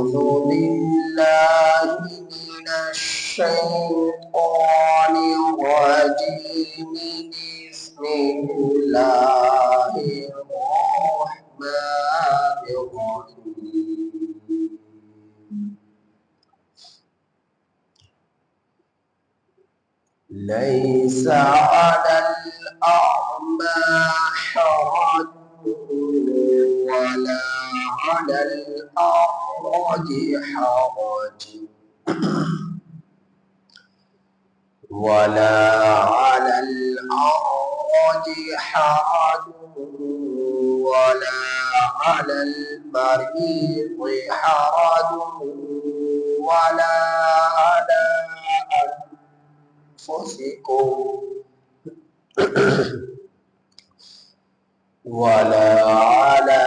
أعوذ بالله من الشيطان الرجيم بسم الله الرحمن الرحيم ليس على الأعمى حرج ولا على الأعرج حرج ولا على الأعرج حرج ولا على المريض حرج ولا على أنفسكم ولا على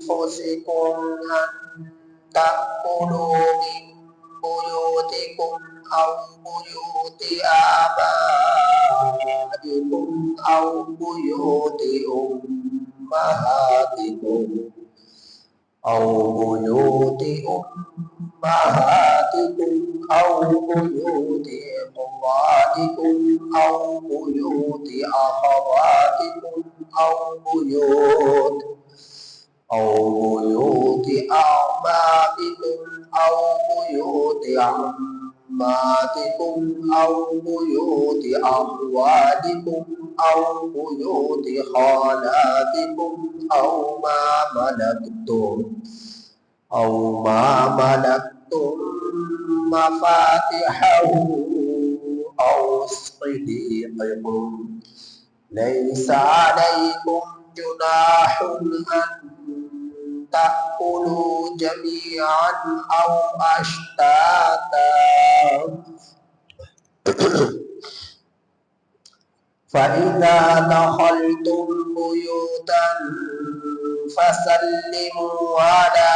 أنفسكم أن تأكلوا من بيوتكم أو بيوت آبائكم أو بيوت أمهاتكم أو بيوت أمهاتكم أو بيوت إخوانكم أو بيوت أخواتكم أو بيوت أعمامكم أو بيوت عماتكم أو بيوت أخوالكم أو بيوت خالاتكم أو ما ملكتم مفاتحه أو صديقكم ليس عليكم جناح أن تأكلوا جميعا أو أشتاتا فإذا دخلتم بيوتا فسلموا على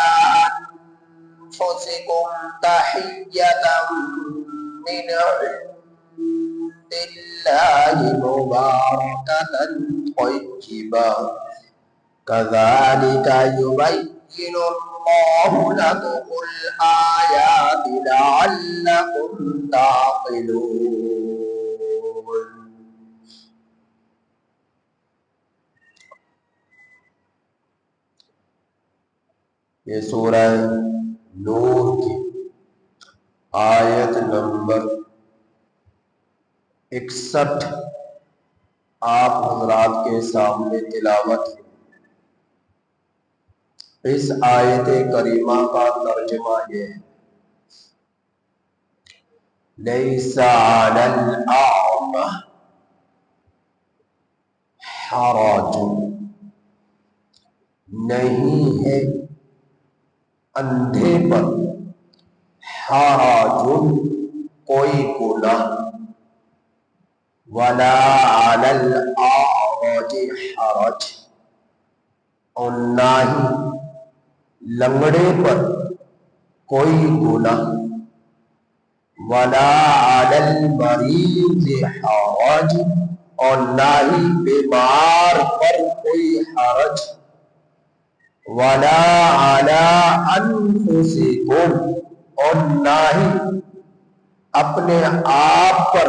أنفسكم تحية من عند الله مباركة طيبة كذلك يبين الله لكم الآيات لعلكم تعقلون. یہ سورہ نور کی آیت نمبر 61 آپ حضرات کے سامنے تلاوت ہے۔ اس آیت کریمہ کا ترجمہ یہ ہے، لیس علی الاعمى حرج، نہیں ہے اندھے پر حرج کوئی گناہ، ولا علی الاعرج حرج، اور نہ ہی لنگڑے پر کوئی گناہ، ولا علی المریض حرج، اور نہ ہی بیمار پر کوئی حرج، ولا علی انفسکم، اور نہ ہی اپنے آپ پر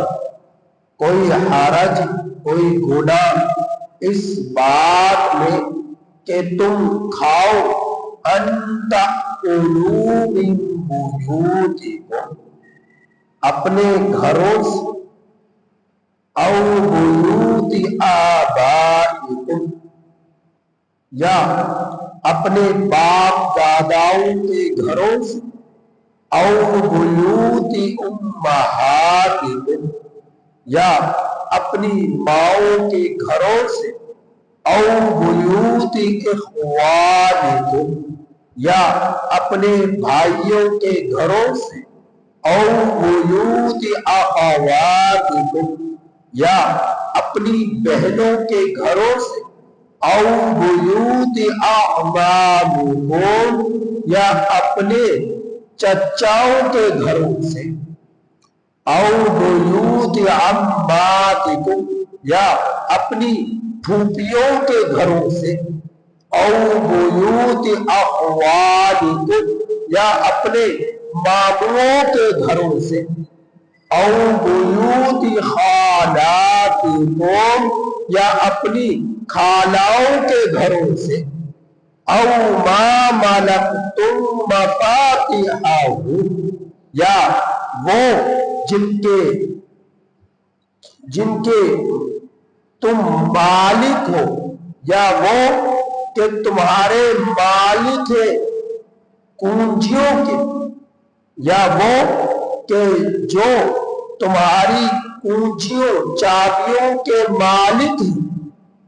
کوئی حرج، کوئی گناہ اس بات میں کہ تم کھاؤ ان تأکلوا من بیوتکم، اپنے گھروں سے، او بیوت آبائکم، یا اپنے باپ داداؤں کے گھروں سے، او بیوت امہاتکم، یا اپنی ماؤں کے گھروں سے، او بیوت اخوانکم، یا اپنے بھائیوں کے گھروں سے، او بیوت اخواتکم، یا اپنی بہنوں کے گھروں سے، او بیوت اعمامکم، یا اپنے چچاؤں کے گھروں سے، او بیوت عماتکم، یا اپنی پھوپھیوں کے گھروں سے، او بیوت اخوالکم یا اپنے ماموں کے گھروں سے، او بیوت خالاتکم یا اپنی خالاؤں کے گھروں سے، او ما ملکتم مفاتحہ یا وہ جن کے تم مالک ہو، یا وہ کہ تمہارے مالک ہے کنجیوں کے، یا وہ کہ جو تمہاری کنجیوں چابیوں کے مالک ہیں،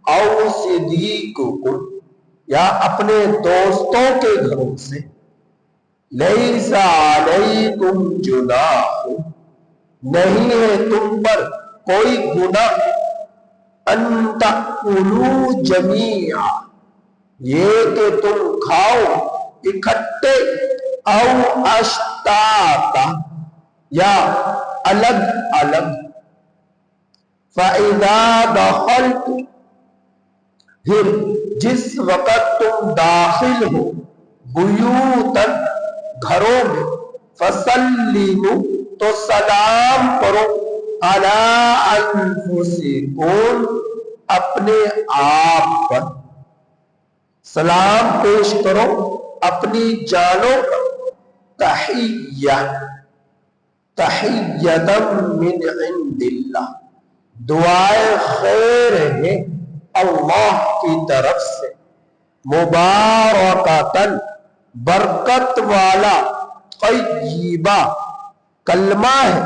او صدیقکم یا اپنے دوستوں کے گھروں سے، لیس علیکم جناح نہیں ہے تم پر کوئی گناہ، ان تأکلوا جمیعا یہ کہ تم کھاؤ اکٹھے، او اشتاتا یا الگ الگ، فَإِذَا دَخَلْتُ پھر جس وقت تم داخل ہو، بیوتن گھروں میں، فَسَلِّمُوا تو سلام کرو، عَلَىٰ أَنفُسِكُمْ اپنے آپ پر، سلام پیش کرو اپنی جانوں پر، تحیّۃ من عند اللہ دعائے خیر ہے اللہ کی طرف سے، مبارکۃ برکت والا، طیبہ کلمہ ہے،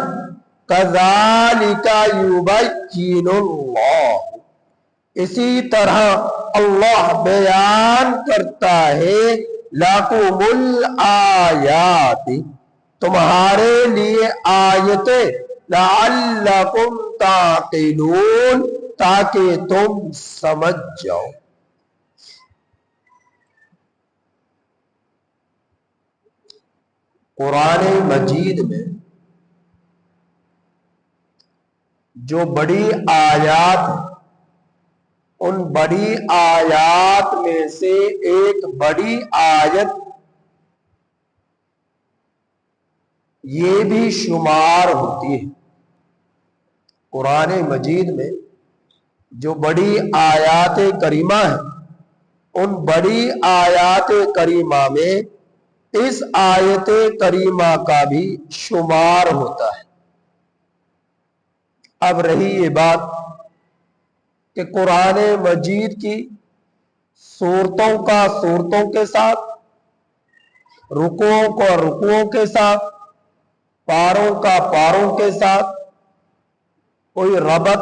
کذالک یبین اللہ اسی طرح اللہ بیان کرتا ہے، لَکُمُ الْآیَاتِ تمہارے لیے آیتیں، لَعَلَّکُمْ تَعْقِلُونَ تاکہ تم سمجھ جاؤ۔ قرآن مجید میں جو بڑی آیات ہیں، ان بڑی آیات میں سے ایک بڑی آیت یہ بھی شمار ہوتی ہے۔ قرآن مجید میں جو بڑی آیات کریمہ ہیں، ان بڑی آیات کریمہ میں اس آیت کریمہ کا بھی شمار ہوتا ہے۔ اب رہی یہ بات کہ قرآن مجید کی سورتوں کا سورتوں کے ساتھ، رکوعوں کو رکوعوں کے ساتھ، پاروں کا پاروں کے ساتھ کوئی ربط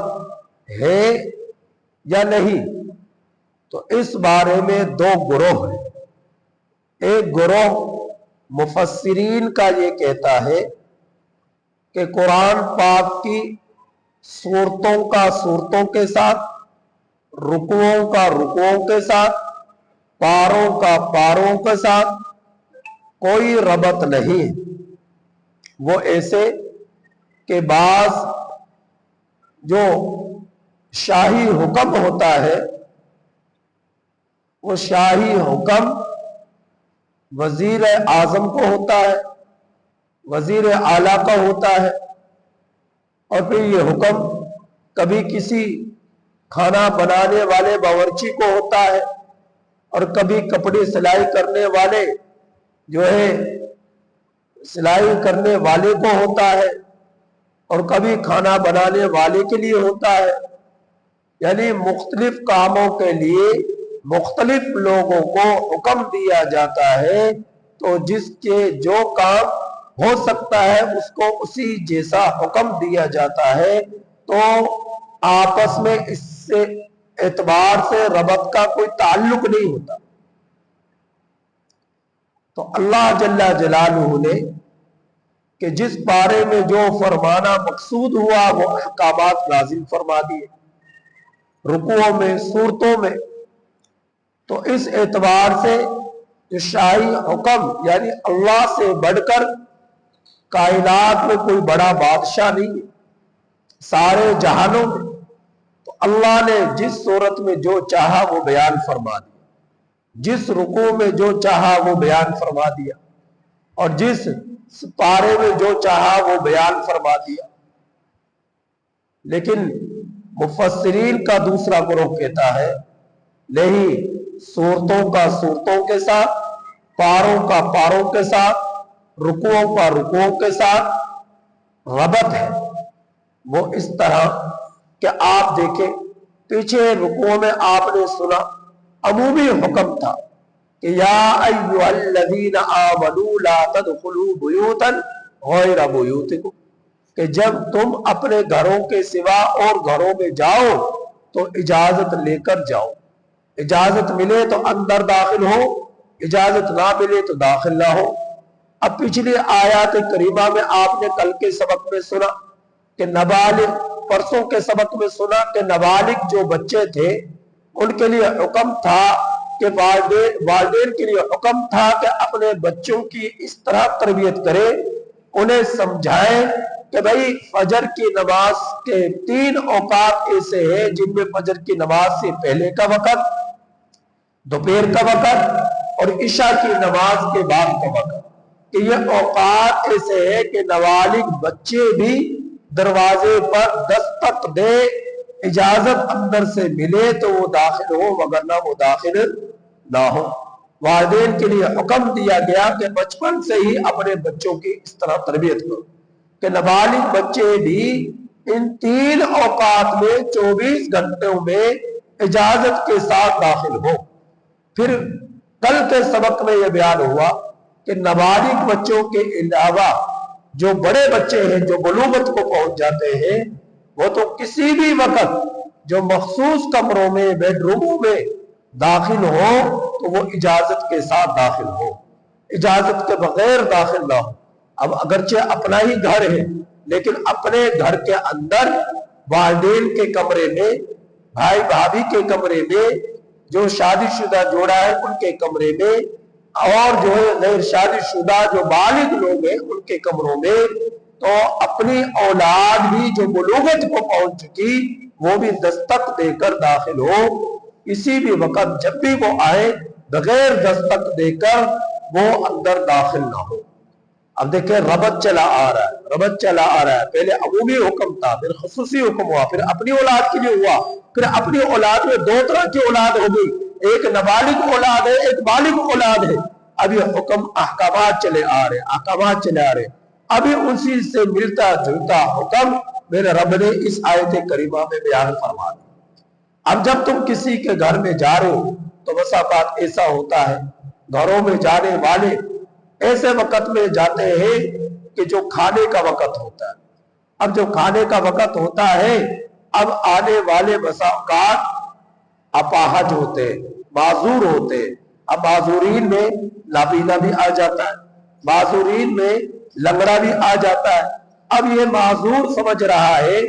ہے یا نہیں، تو اس بارے میں دو گروہ ہیں۔ ایک گروہ مفسرین کا یہ کہتا ہے کہ قرآن پاک کی سورتوں کا سورتوں کے ساتھ، رکوعوں کا رکوعوں کے ساتھ، پاروں کا پاروں کے ساتھ کوئی ربط نہیں ہے۔ وہ ایسے کہ بعض جو شاہی حکم ہوتا ہے، وہ شاہی حکم وزیر اعظم کو ہوتا ہے، وزیر اعلیٰ کا ہوتا ہے، اور پھر یہ حکم کبھی کسی کھانا بنانے والے باورچی کو ہوتا ہے، اور کبھی کپڑے سلائی کرنے والے جو ہے سلائی کرنے والے کو ہوتا ہے، اور کبھی کھانا بنانے والے کے لیے ہوتا ہے۔ یعنی مختلف کاموں کے لیے مختلف لوگوں کو حکم دیا جاتا ہے، تو جس کے جو کام ہو سکتا ہے اس کو اسی جیسا حکم دیا جاتا ہے، تو آپس میں اس سے اعتبار سے ربط کا کوئی تعلق نہیں ہوتا۔ تو اللہ جل جلالہ نے کہ جس بارے میں جو فرمانا مقصود ہوا وہ احکامات لازم فرما دیے رکوعوں میں، سورتوں میں، تو اس اعتبار سے جو شاہی حکم یعنی اللہ سے بڑھ کر کائنات میں کوئی بڑا بادشاہ نہیں ہے، سارے جہانوں میں، تو اللہ نے جس صورت میں جو چاہا وہ بیان فرما دیا۔ जिस रुकू में जो चाहा वो बयान फरमा दिया और जिस पारे में जो चाहा वो बयान फरमा दिया। लेकिन मुफस्सिरीन का दूसरा ग्रुह कहता है नहीं, सूरतों का सूरतों के साथ, पारों का पारों के साथ, रुकुओं का रुकुओं के साथ रबत है। वो इस तरह कि आप देखें पीछे रुकुओं में आपने सुना अमूमी हुक्म था कि या अय्युहल्लज़ीना आमनू ला तदखुलू बुयूतन गैरा बुयूतिकुम, कि जब तुम अपने घरों के सिवा और घरों में जाओ तो इजाजत लेकर जाओ। इजाजत मिले तो अंदर दाखिल हो, इजाजत ना मिले तो दाखिल ना हो। अब पिछली आयत करीमा में आपने कल के सबक में सुना कि नाबालिग, परसों के सबक में सुना कि नाबालिग जो बच्चे थे उनके लिए हुक्म था कि वालिदैन के लिए हुक्म था कि अपने बच्चों की इस तरह तरबियत करें, उन्हें समझाएं कि भाई फजर की नमाज के 3 औकात ऐसे हैं जिनमें फजर की नमाज से पहले का वक्त, दोपहर का वक्त और इशा की नमाज के बाद का वक्त, कि ये औकात ऐसे हैं कि नाबालिग बच्चे भी दरवाजे पर दस्तक दे, इजाजत अंदर से मिले तो वो दाखिल हो, वगरना वो दाखिल ना हो। वालिदैन के लिए हुक्म दिया गया कि बचपन से ही अपने बच्चों की इस तरह तरबियत करो कि नाबालिग बच्चे भी इन 3 औकात में 24 घंटों में इजाजत के साथ दाखिल हो। फिर कल के सबक में यह बयान हुआ कि नाबालिग बच्चों के अलावा जो बड़े बच्चे हैं जो बलूगत को पहुंच जाते हैं वो तो किसी भी वक्त जो मखसूस कमरों में, बेडरूमों में दाखिल हो तो वो इजाजत के साथ दाखिल हो, इजाजत के बगैर दाखिल ना हो। अब अगरचे अपना ही घर है लेकिन अपने घर के अंदर वालिदैन के कमरे में, भाई भाभी के कमरे में, जो शादीशुदा जोड़ा है उनके कमरे में, और जो है गैर शादीशुदा जो बालिग लोग हैं उनके कमरों में, तो अपनी औलाद भी जो बुलूगत को पहुंच चुकी वो भी दस्तक देकर दाखिल हो। किसी भी वक्त जब भी वो आए बगैर दस्तक देकर वो अंदर दाखिल ना हो। अब देखिए रबत चला आ रहा है, रबत चला आ रहा है। पहले अमूमी हुक्म था, फिर खुसूसी हुक्म हुआ, फिर अपनी औलाद के लिए हुआ, फिर अपनी औलाद में 2 तरह की औलाद हो गई, एक नाबालिग औलाद है, एक बालिग औलाद है। अब ये हुक्म अहकामात चले आ रहे, अहकामात चले आ रहे। अभी उसी से मिलता जुलता हुक्म मेरे रब ने इस आयत करीमा में बयान फरमा दिया। अब जब तुम किसी के घर में जा रहे हो तो बसा बात ऐसा होता है, घरों में जाने वाले ऐसे वक्त में जाते हैं कि जो खाने का वक्त होता है। अब जो खाने का वक्त होता है, अब आने वाले बसा औकात अपाहज होते, माजूर होते। अब माजूरीन में नाबीना भी आ जाता है, माजूरीन में लंगड़ा भी आ जाता है। अब ये माजूर समझ रहा है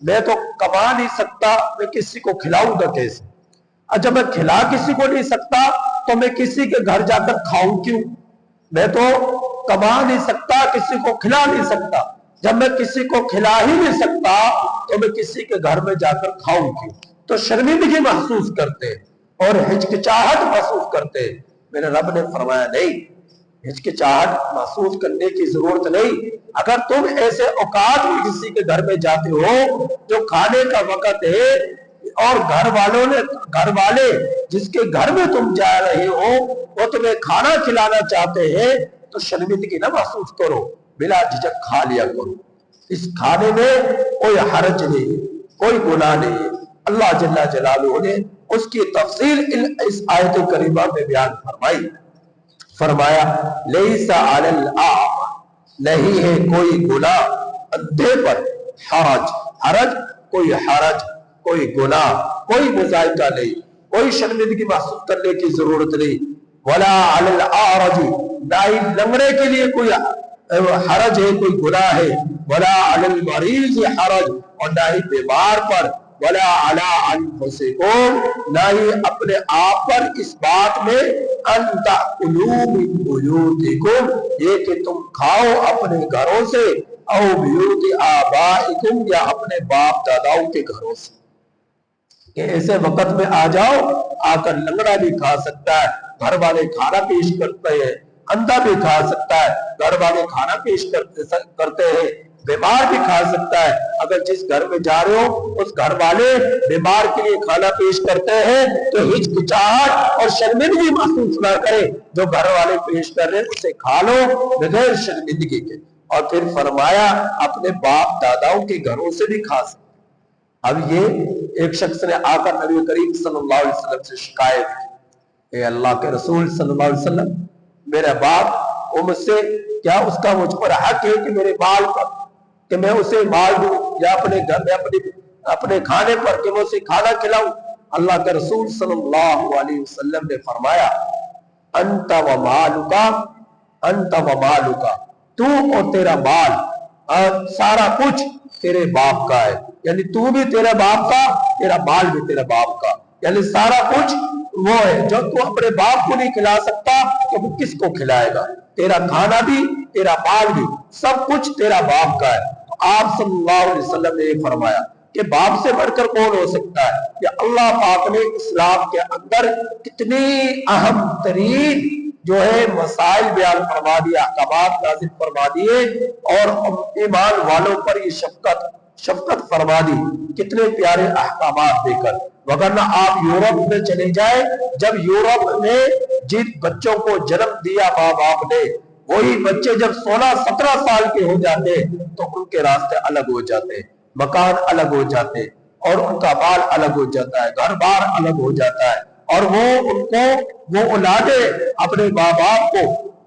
मैं तो कमा नहीं सकता, मैं किसी को खिलाऊंगा कैसे? और जब मैं खिला किसी को नहीं सकता तो मैं किसी के घर जाकर खाऊं क्यों? मैं तो कमा नहीं सकता, किसी को खिला नहीं सकता। जब मैं किसी को खिला ही नहीं सकता तो मैं किसी के घर में जाकर खाऊं क्यों? तो शर्मिंदगी महसूस करते और हिचकिचाहट महसूस करते। मेरे रब ने फरमाया नहीं, हिचकिचाहट महसूस करने की जरूरत नहीं। अगर तुम ऐसे औकात में किसी के घर में जाते हो जो खाने का वक्त है और घर वाले जिसके घर में तुम जा रहे हो वो तुम्हें खाना खिलाना चाहते हैं, तो शर्मिंदगी ना महसूस करो, बिला झिझक खा लिया करो। इस खाने में कोई हरज नहीं, कोई गुनाह नहीं है। अल्लाह जल्ला जलालुहु ने उसकी तफसील इस आयत करीमा में बयान फरमाई। फरमाया लैसा अलल आमा, नहीं है कोई गुनाह अंधे पर, हरज, हरज कोई हरज, कोई गुनाह, कोई मुजाहिका नहीं, कोई शर्मिंदगी महसूस करने की जरूरत नहीं। वला अलल आरजी, ना ही लंगड़े के लिए कोई हरज है, कोई गुनाह है। वला अलल मरीज हरज, और ना ही बीमार पर। वला अला अनफुसिकुम, ना ही अपने आप पर इस बात में अंता मिन बुयूतिकुम, ये कि तुम खाओ अपने घरों से, औ बुयूति आबाइकुम, या अपने बाप दादाओं के घरों से। कि ऐसे वक्त में आ जाओ, आकर लंगड़ा भी खा सकता है, घर वाले खाना पेश करते हैं, अंधा भी खा सकता है, घर वाले खाना पेश करते हैं, बीमार भी खा सकता है। अगर जिस घर में जा रहे हो उस घर वाले बीमार के लिए खाना पेश करते हैं तो हिचकिचाहट और शर्मिंदगी महसूस ना करे, जो घर वाले पेश कर रहे हैं उसे खा लो बगैर शर्मिंदगी के। और फिर फरमाया अपने बाप दादाओं के घरों से भी खा सकते। अब ये एक शख्स ने आकर नबी करीम सल्लल्लाहु अलैहि वसल्लम से शिकायत की, अल्लाह के रसूल सल्लल्लाहु अलैहि वसल्लम, मेरा बाप वो मुझसे, क्या उसका मुझ पर हक है कि मेरे माल पर, कि मैं उसे माल दूं या अपने घर में अपने खाने पर कि मैं उसे खाना खिलाऊं? अल्लाह के रसूल सल्लल्लाहु अलैहि वसल्लम ने फरमाया, अंत व मालुका, अंत व मालुका, तू और तेरा माल और सारा कुछ तेरे बाप का है। यानी तू भी तेरे बाप का, तेरा माल भी तेरे बाप का, यानी सारा कुछ वो है। जो तू अपने बाप को नहीं खिला सकता तो वो किसको खिलाएगा? तेरा खाना भी, तेरा माल भी, सब कुछ तेरा बाप का है। तो आप सल्लल्लाहु अलैहि वसल्लम ने फरमाया कि बाप से बढ़कर कौन हो सकता है? कि अल्लाह पाक ने इस्लाम के अंदर कितनी अहम तरीन जो है मसाइल बयान फरमा दिया, अहकामात नाज़िल फरमा दिए और ईमान वालों पर ये शफकत फरमा दी, कितने प्यारे अहकामात देकर। वगरना आप यूरोप में चले जाए, जब यूरोप में जिन बच्चों को जन्म दिया माँ बाप ने, वही बच्चे जब 16-17 साल के हो जाते तो उनके रास्ते अलग हो जाते, मकान अलग हो जाते और उनका बाल अलग हो जाता है, घर बार अलग हो जाता है, और वो औलादे अपने माँ बाप को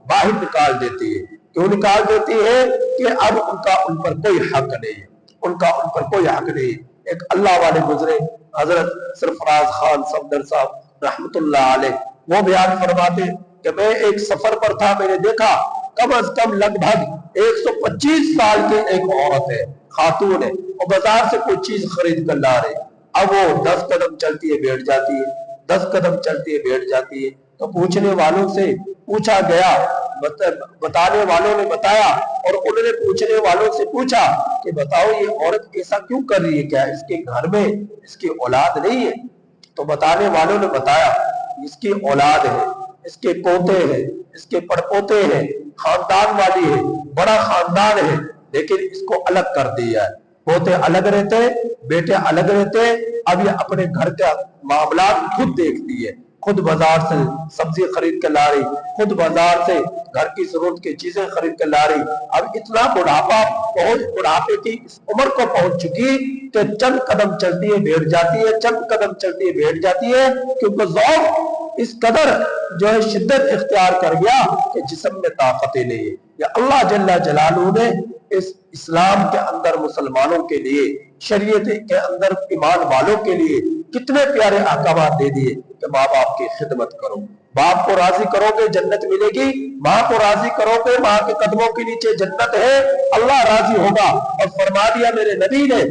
बाहर निकाल देती है। क्यों निकाल देती है? कि अब उनका उन पर कोई हक नहीं है, उनका उन पर कोई हक नहीं। एक अल्लाह वाले गुजरे, हजरत सरफराज खान सफदर साहब रहमतुल्लाह अलैह, वो बयान फरमाते कि मैं एक सफर पर था, मैंने देखा कम अज कम लगभग 125 साल की एक औरत है, खातून है, और बाजार से कोई चीज खरीद कर ला रही। अब वो 10 कदम चलती है बैठ जाती है, 10 कदम चलती है बैठ जाती है। तो पूछने वालों से पूछा गया, बताने वालों ने बताया, और उन्होंने पूछने वालों से पूछा कि बताओ ये औरत ऐसा क्यों कर रही है, क्या इसके घर में इसकी औलाद नहीं है? तो बताने वालों ने बताया इसकी औलाद है, इसके पोते हैं, इसके पड़पोते हैं, खानदान वाली है, बड़ा खानदान है, लेकिन इसको अलग कर दिया है। पोते अलग रहते, बेटे अलग रहते। अब ये अपने घर का मामला खुद देखती है, खुद बाजार से सब्जी खरीद कर ला रही, खुद बाजार से घर की जरूरत की चीजें खरीद कर ला रही। अब इतना बुढ़ापे की इस उम्र को पहुंच चुकी कि चंद कदम चलती है बैठ जाती है, चंद कदम चलती है बैठ जाती है, क्योंकि ज़ौक़ इस कदर जो है शिद्दत इख्तियार कर गया कि जिस्म में ताकत ही नहीं है। या अल्लाह जल्ला जलालू ने इस इस्लाम के अंदर मुसलमानों के लिए, शरीयत के अंदर ईमान वालों के लिए कितने प्यारे अहकामात दे दिए कि माँ बाप की खिदमत करो, बाप को राजी करोगे जन्नत मिलेगी, माँ को राजी करोगे माँ के कदमों के नीचे जन्नत है, अल्लाह राजी होगा। और फरमा दिया मेरे नबी ने,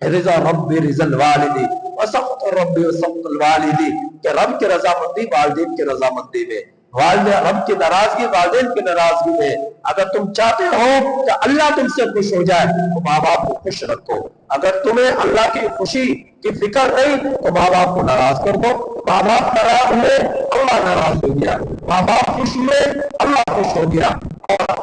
रिज़ा रब्बी रिज़ल वालिदी व सख़्त रब्बी व सख़्तुल वालिदी, कि रब की रजामंदी वालिदैन की रजामंदी में, रब की नाराजगी वालिदैन की नाराजगी में। अगर तुम चाहते हो कि अल्लाह तुमसे खुश हो जाए तो माँ बाप को खुश रखो। अगर तुम्हें अल्लाह की खुशी की फिक्र नहीं तो माँ बाप को नाराज कर दो। माँ बाप नाराज हुए, अल्लाह नाराज हो गया, माँ बाप खुश हुए, अल्लाह खुश हो गया। और